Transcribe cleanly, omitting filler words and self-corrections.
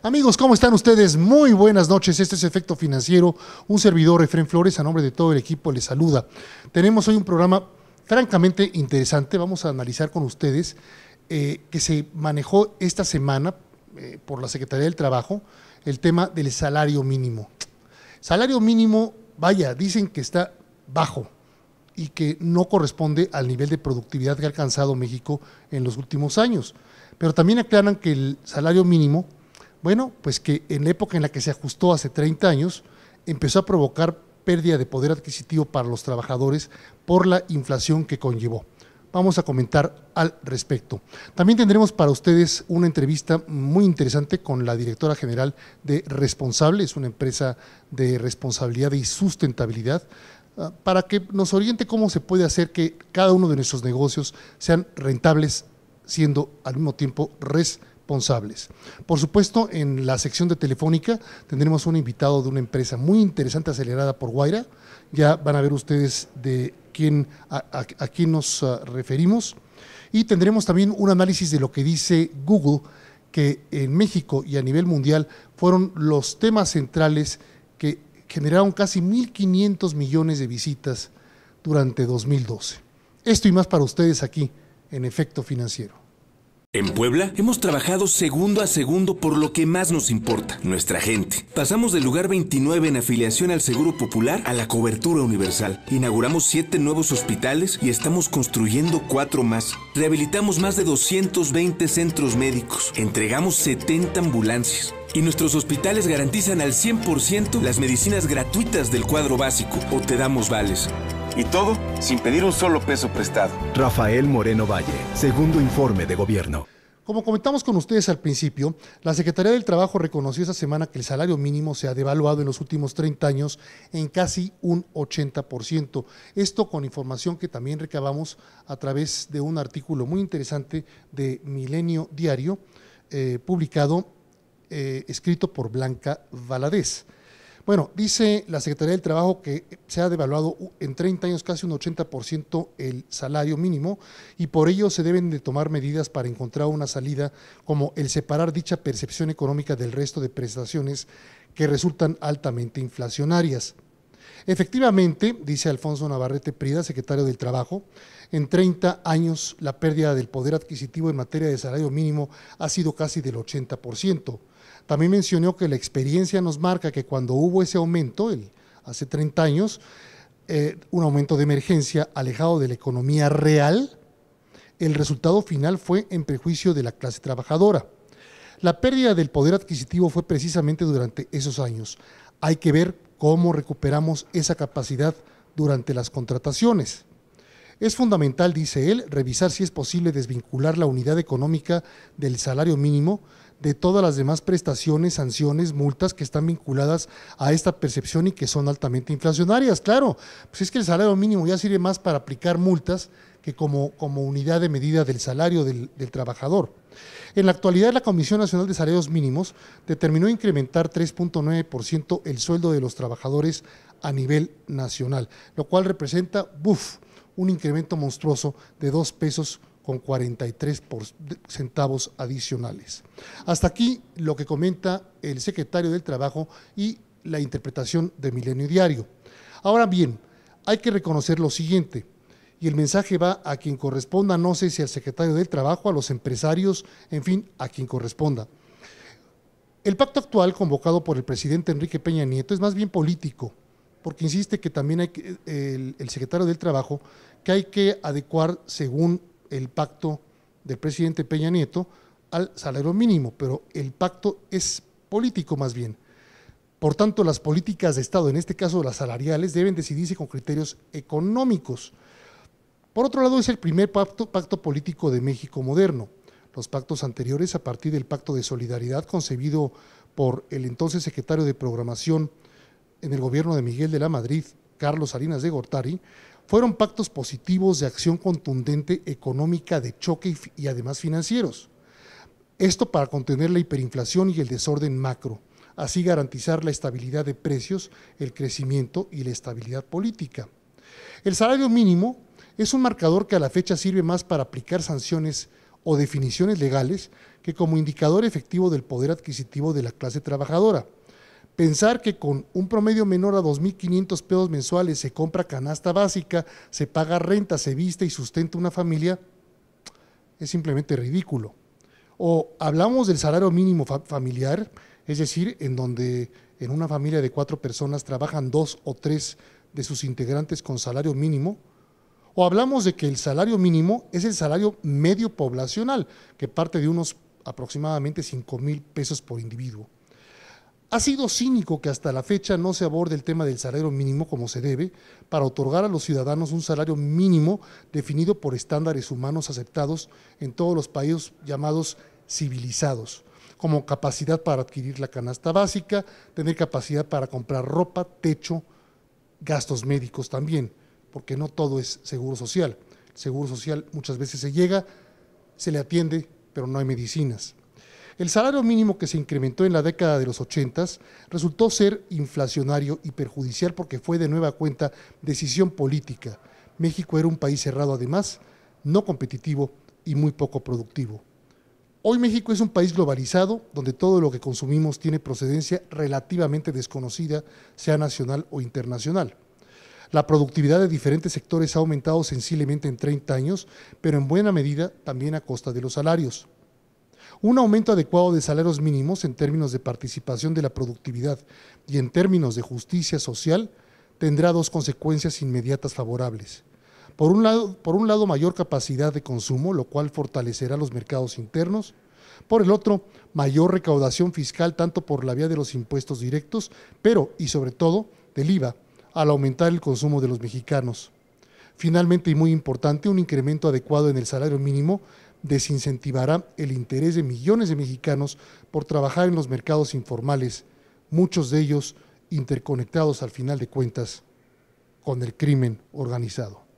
Amigos, ¿cómo están ustedes? Muy buenas noches, este es Efecto Financiero, un servidor, Efraín Flores, a nombre de todo el equipo les saluda. Tenemos hoy un programa francamente interesante, vamos a analizar con ustedes que se manejó esta semana por la Secretaría del Trabajo, el tema del salario mínimo. Salario mínimo, vaya, dicen que está bajo y que no corresponde al nivel de productividad que ha alcanzado México en los últimos años, pero también aclaran que el salario mínimo, bueno, pues que en la época en la que se ajustó hace 30 años, empezó a provocar pérdida de poder adquisitivo para los trabajadores por la inflación que conllevó. Vamos a comentar al respecto. También tendremos para ustedes una entrevista muy interesante con la directora general de Responsable, es una empresa de responsabilidad y sustentabilidad, para que nos oriente cómo se puede hacer que cada uno de nuestros negocios sean rentables, siendo al mismo tiempo responsables. Por supuesto, en la sección de Telefónica tendremos un invitado de una empresa muy interesante, acelerada por Guaira. Ya van a ver ustedes de a quién nos referimos. Y tendremos también un análisis de lo que dice Google, que en México y a nivel mundial fueron los temas centrales que generaron casi 1.500 millones de visitas durante 2012. Esto y más para ustedes aquí en Efecto Financiero. En Puebla hemos trabajado segundo a segundo por lo que más nos importa, nuestra gente. Pasamos del lugar 29 en afiliación al Seguro Popular a la cobertura universal. Inauguramos 7 nuevos hospitales y estamos construyendo 4 más. Rehabilitamos más de 220 centros médicos. Entregamos 70 ambulancias. Y nuestros hospitales garantizan al 100% las medicinas gratuitas del cuadro básico o te damos vales. Y todo sin pedir un solo peso prestado. Rafael Moreno Valle, segundo informe de gobierno. Como comentamos con ustedes al principio, la Secretaría del Trabajo reconoció esta semana que el salario mínimo se ha devaluado en los últimos 30 años en casi un 80%. Esto con información que también recabamos a través de un artículo muy interesante de Milenio Diario, escrito por Blanca Valadez. Bueno, dice la Secretaría del Trabajo que se ha devaluado en 30 años casi un 80% el salario mínimo y por ello se deben de tomar medidas para encontrar una salida, como el separar dicha percepción económica del resto de prestaciones que resultan altamente inflacionarias. Efectivamente, dice Alfonso Navarrete Prida, secretario del Trabajo, en 30 años la pérdida del poder adquisitivo en materia de salario mínimo ha sido casi del 80%. También mencionó que la experiencia nos marca que cuando hubo ese aumento, hace 30 años, un aumento de emergencia alejado de la economía real, el resultado final fue en perjuicio de la clase trabajadora. La pérdida del poder adquisitivo fue precisamente durante esos años. Hay que ver cómo recuperamos esa capacidad durante las contrataciones. Es fundamental, dice él, revisar si es posible desvincular la unidad económica del salario mínimo de todas las demás prestaciones, sanciones, multas que están vinculadas a esta percepción y que son altamente inflacionarias. Claro, pues es que el salario mínimo ya sirve más para aplicar multas que como unidad de medida del salario del trabajador. En la actualidad, la Comisión Nacional de Salarios Mínimos determinó incrementar 3.9% el sueldo de los trabajadores a nivel nacional, lo cual representa un incremento monstruoso de 2 pesos con 43 centavos adicionales. Hasta aquí lo que comenta el secretario del Trabajo y la interpretación de Milenio Diario. Ahora bien, hay que reconocer lo siguiente, y el mensaje va a quien corresponda, no sé si al secretario del Trabajo, a los empresarios, en fin, a quien corresponda. El pacto actual convocado por el presidente Enrique Peña Nieto es más bien político, porque insiste que también hay que, el secretario del Trabajo, que hay que adecuar según el pacto del presidente Peña Nieto al salario mínimo, pero el pacto es político más bien. Por tanto, las políticas de Estado, en este caso las salariales, deben decidirse con criterios económicos. Por otro lado, es el primer pacto político de México moderno. Los pactos anteriores, a partir del Pacto de Solidaridad, concebido por el entonces secretario de Programación en el gobierno de Miguel de la Madrid, Carlos Salinas de Gortari, fueron pactos positivos de acción contundente económica de choque y además financieros. Esto para contener la hiperinflación y el desorden macro, así garantizar la estabilidad de precios, el crecimiento y la estabilidad política. El salario mínimo es un marcador que a la fecha sirve más para aplicar sanciones o definiciones legales que como indicador efectivo del poder adquisitivo de la clase trabajadora. Pensar que con un promedio menor a 2,500 pesos mensuales se compra canasta básica, se paga renta, se viste y sustenta una familia, es simplemente ridículo. O hablamos del salario mínimo familiar, es decir, en donde en una familia de 4 personas trabajan 2 o 3 de sus integrantes con salario mínimo, o hablamos de que el salario mínimo es el salario medio poblacional, que parte de unos aproximadamente 5,000 pesos por individuo. Ha sido cínico que hasta la fecha no se aborde el tema del salario mínimo como se debe para otorgar a los ciudadanos un salario mínimo definido por estándares humanos aceptados en todos los países llamados civilizados, como capacidad para adquirir la canasta básica, tener capacidad para comprar ropa, techo, gastos médicos también, porque no todo es seguro social. El seguro social muchas veces se llega, se le atiende, pero no hay medicinas. El salario mínimo que se incrementó en la década de los 80 resultó ser inflacionario y perjudicial porque fue de nueva cuenta decisión política. México era un país cerrado además, no competitivo y muy poco productivo. Hoy México es un país globalizado donde todo lo que consumimos tiene procedencia relativamente desconocida, sea nacional o internacional. La productividad de diferentes sectores ha aumentado sensiblemente en 30 años, pero en buena medida también a costa de los salarios. Un aumento adecuado de salarios mínimos en términos de participación de la productividad y en términos de justicia social tendrá dos consecuencias inmediatas favorables. Por un lado, mayor capacidad de consumo, lo cual fortalecerá los mercados internos. Por el otro, mayor recaudación fiscal tanto por la vía de los impuestos directos, pero y sobre todo del IVA, al aumentar el consumo de los mexicanos. Finalmente, y muy importante, un incremento adecuado en el salario mínimo desincentivará el interés de millones de mexicanos por trabajar en los mercados informales, muchos de ellos interconectados al final de cuentas con el crimen organizado.